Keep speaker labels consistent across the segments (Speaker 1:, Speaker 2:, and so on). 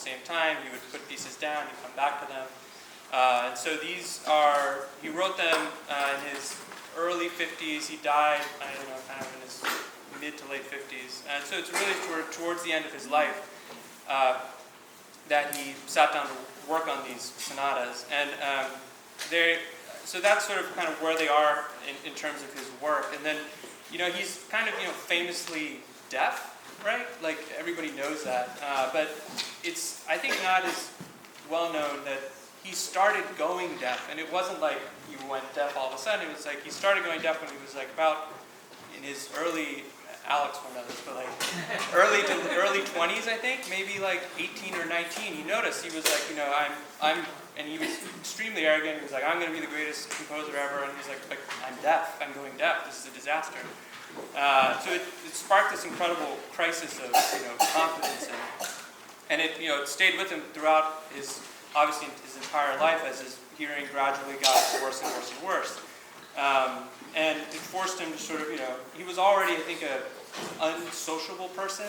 Speaker 1: same time. He would put pieces down, he'd come back to them. And so these are, he wrote them in his early 50s. He died, I don't know, kind of in his mid to late 50s. And so it's really towards the end of his life that he sat down to work on these sonatas. And so that's sort of kind of where they are in terms of his work. And then, he's kind of, famously deaf, right? Like, everybody knows that. But it's, I think, not as well known that he started going deaf. And it wasn't like he went deaf all of a sudden. It was like he started going deaf when he was like about in his early, Alex will know this, but like early 20s, I think, maybe like 18 or 19. He noticed, he was like, and he was extremely arrogant. He was like, I'm going to be the greatest composer ever. And he's like, I'm deaf. I'm going deaf. This is a disaster. So it sparked this incredible crisis of, confidence, and it, it stayed with him throughout obviously his entire life as his hearing gradually got worse and worse and worse. And it forced him to sort of, he was already, I think, an unsociable person,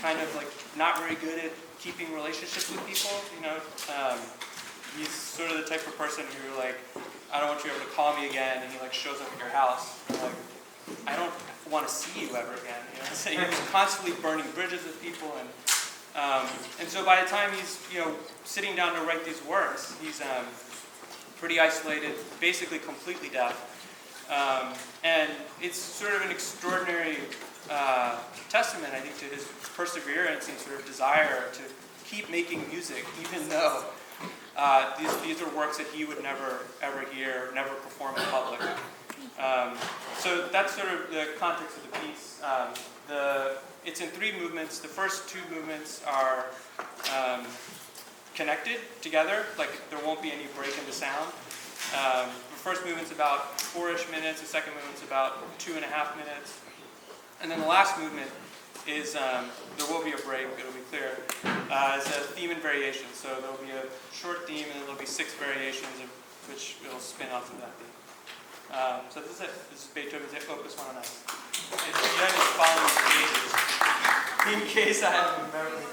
Speaker 1: kind of like not very good at keeping relationships with people, He's sort of the type of person who, like, I don't want you ever to call me again, and he, like, shows up at your house. Like, I don't want to see you ever again, So he was constantly burning bridges with people, and so by the time he's, sitting down to write these works, he's pretty isolated, basically completely deaf. And it's sort of an extraordinary testament, I think, to his perseverance and sort of desire to keep making music, even though these are works that he would never, ever hear, never perform in public. So that's sort of the context of the piece. It's in 3 movements. The first 2 movements are connected together, like there won't be any break in the sound. The first movement's about 4-ish minutes, the second movement's about 2.5 minutes. And then the last movement is, there will be a break, it'll be clear. It's a theme and variation. So there'll be a short theme and then there'll be 6 variations which will spin off of that theme. So this is it. This is Beethoven's Opus 109. And Jiyoun is following the pages. In case I haven't remembered.